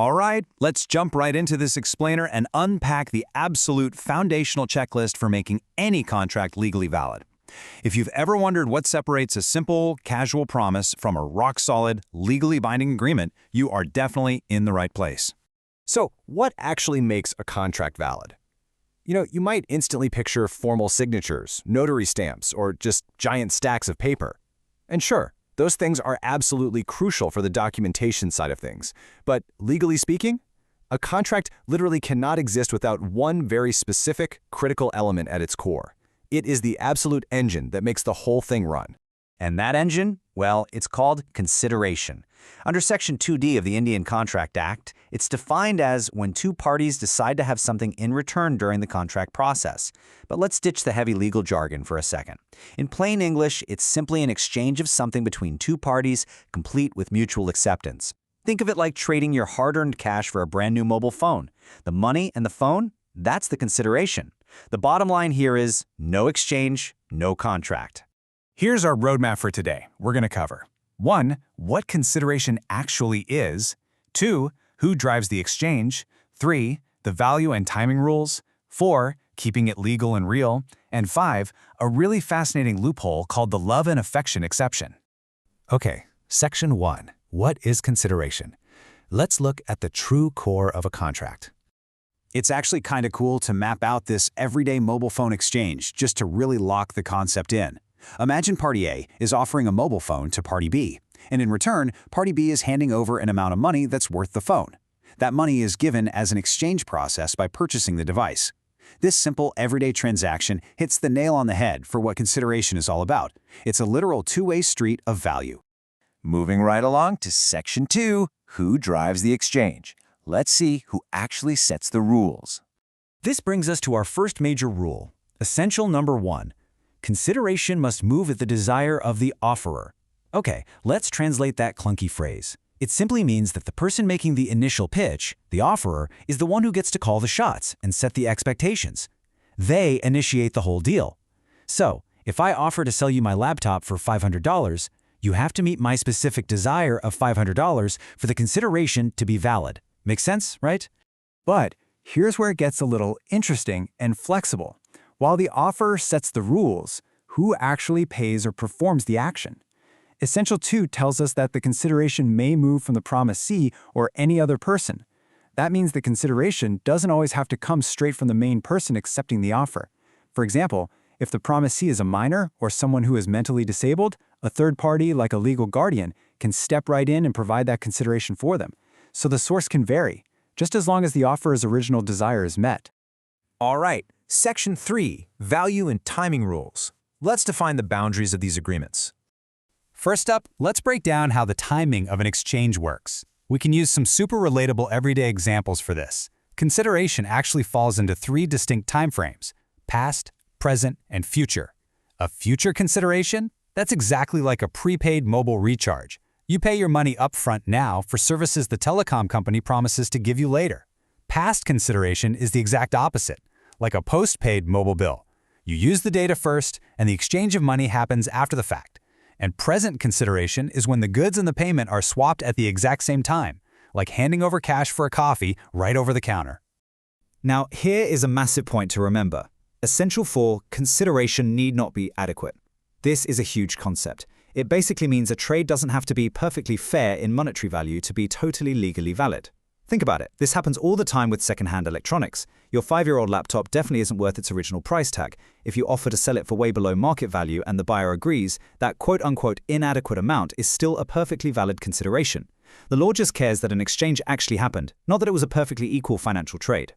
All right, let's jump right into this explainer and unpack the absolute foundational checklist for making any contract legally valid. If you've ever wondered what separates a simple, casual promise from a rock-solid, legally binding agreement, you are definitely in the right place. So, what actually makes a contract valid? You might instantly picture formal signatures, notary stamps, or just giant stacks of paper. And sure, those things are absolutely crucial for the documentation side of things. But legally speaking, a contract literally cannot exist without one very specific, critical element at its core. It is the absolute engine that makes the whole thing run. And that engine? Well, it's called consideration. Under Section 2D of the Indian Contract Act, it's defined as when two parties decide to have something in return during the contract process. But let's ditch the heavy legal jargon for a second. In plain English, it's simply an exchange of something between two parties, complete with mutual acceptance. Think of it like trading your hard-earned cash for a brand new mobile phone. The money and the phone, that's the consideration. The bottom line here is no exchange, no contract. Here's our roadmap for today. We're going to cover 1. What consideration actually is. 2. Who drives the exchange. 3. The value and timing rules. 4. Keeping it legal and real. And 5. A really fascinating loophole called the love and affection exception. Okay, Section 1. What is consideration? Let's look at the true core of a contract. It's actually kind of cool to map out this everyday mobile phone exchange just to really lock the concept in. Imagine Party A is offering a mobile phone to Party B, and in return, Party B is handing over an amount of money that's worth the phone. That money is given as an exchange process by purchasing the device. This simple everyday transaction hits the nail on the head for what consideration is all about. It's a literal two-way street of value. Moving right along to Section 2, who drives the exchange? Let's see who actually sets the rules. This brings us to our first major rule, essential number 1. Consideration must move at the desire of the offerer. Okay, let's translate that clunky phrase. It simply means that the person making the initial pitch, the offerer, is the one who gets to call the shots and set the expectations. They initiate the whole deal. So, if I offer to sell you my laptop for $500, you have to meet my specific desire of $500 for the consideration to be valid. Makes sense, right? But here's where it gets a little interesting and flexible. While the offerer sets the rules, who actually pays or performs the action? Essential 2 tells us that the consideration may move from the promisee or any other person. That means the consideration doesn't always have to come straight from the main person accepting the offer. For example, if the promisee is a minor or someone who is mentally disabled, a third party like a legal guardian can step right in and provide that consideration for them. So the source can vary, just as long as the offerer's original desire is met. All right, Section 3, value and timing rules. Let's define the boundaries of these agreements. First up, let's break down how the timing of an exchange works. We can use some super relatable everyday examples for this. Consideration actually falls into 3 distinct time frames: past, present, and future. A future consideration? That's exactly like a prepaid mobile recharge. You pay your money upfront now for services the telecom company promises to give you later. Past consideration is the exact opposite, like a postpaid mobile bill. You use the data first, and the exchange of money happens after the fact. And present consideration is when the goods and the payment are swapped at the exact same time, like handing over cash for a coffee right over the counter. Now, here is a massive point to remember. Essential 4, consideration need not be adequate. This is a huge concept. It basically means a trade doesn't have to be perfectly fair in monetary value to be totally legally valid. Think about it. This happens all the time with second-hand electronics. Your 5-year-old laptop definitely isn't worth its original price tag. If you offer to sell it for way below market value and the buyer agrees, that quote-unquote inadequate amount is still a perfectly valid consideration. The law just cares that an exchange actually happened, not that it was a perfectly equal financial trade.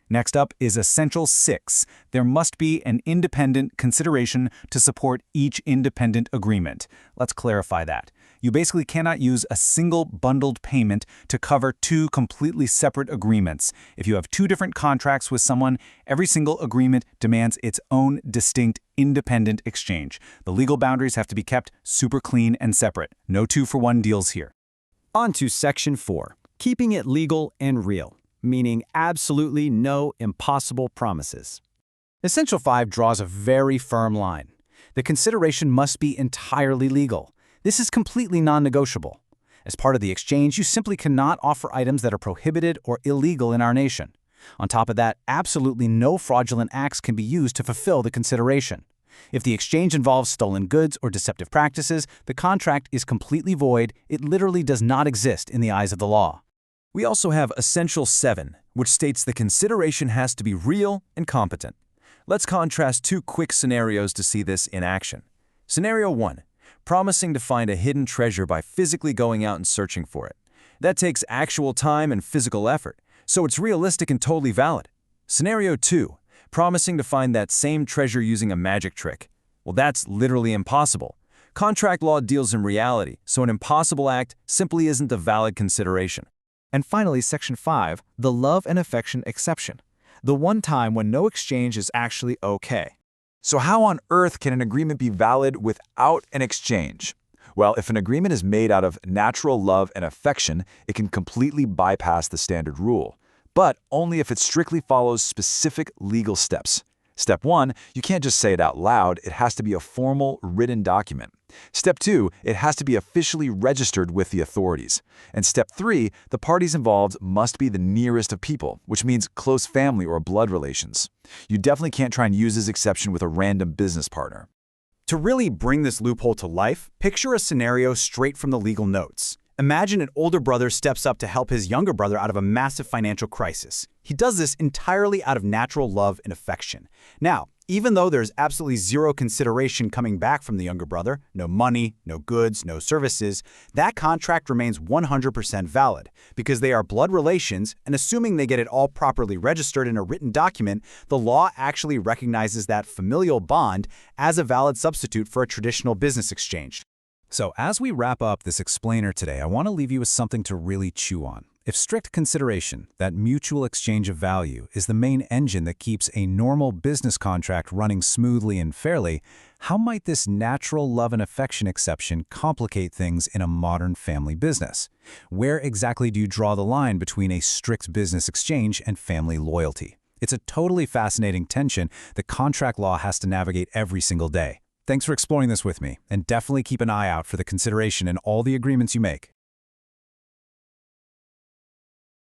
Next up is Essential 6. There must be an independent consideration to support each independent agreement. Let's clarify that. You basically cannot use a single bundled payment to cover 2 completely separate agreements. If you have 2 different contracts with someone, every single agreement demands its own distinct independent exchange. The legal boundaries have to be kept super clean and separate. No 2-for-1 deals here. On to Section 4, keeping it legal and real, meaning absolutely no impossible promises. Essential 5 draws a very firm line. The consideration must be entirely legal. This is completely non-negotiable. As part of the exchange, you simply cannot offer items that are prohibited or illegal in our nation. On top of that, absolutely no fraudulent acts can be used to fulfill the consideration. If the exchange involves stolen goods or deceptive practices, the contract is completely void. It literally does not exist in the eyes of the law. We also have Essential 7, which states the consideration has to be real and competent. Let's contrast two quick scenarios to see this in action. Scenario 1. Promising to find a hidden treasure by physically going out and searching for it. That takes actual time and physical effort, so it's realistic and totally valid. Scenario 2. Promising to find that same treasure using a magic trick. Well, that's literally impossible. Contract law deals in reality, so an impossible act simply isn't a valid consideration. And finally, Section 5, the love and affection exception. The one time when no exchange is actually okay. So how on earth can an agreement be valid without an exchange? Well, if an agreement is made out of natural love and affection, it can completely bypass the standard rule, but only if it strictly follows specific legal steps. Step 1, you can't just say it out loud, it has to be a formal, written document. Step 2, it has to be officially registered with the authorities. And Step 3, the parties involved must be the nearest of people, which means close family or blood relations. You definitely can't try and use this exception with a random business partner. To really bring this loophole to life, picture a scenario straight from the legal notes. Imagine an older brother steps up to help his younger brother out of a massive financial crisis. He does this entirely out of natural love and affection. Now, even though there's absolutely zero consideration coming back from the younger brother, no money, no goods, no services, that contract remains 100% valid because they are blood relations, and assuming they get it all properly registered in a written document, the law actually recognizes that familial bond as a valid substitute for a traditional business exchange. So as we wrap up this explainer today, I want to leave you with something to really chew on. If strict consideration, that mutual exchange of value, is the main engine that keeps a normal business contract running smoothly and fairly, how might this natural love and affection exception complicate things in a modern family business? Where exactly do you draw the line between a strict business exchange and family loyalty? It's a totally fascinating tension that contract law has to navigate every single day. Thanks for exploring this with me, and definitely keep an eye out for the consideration in all the agreements you make.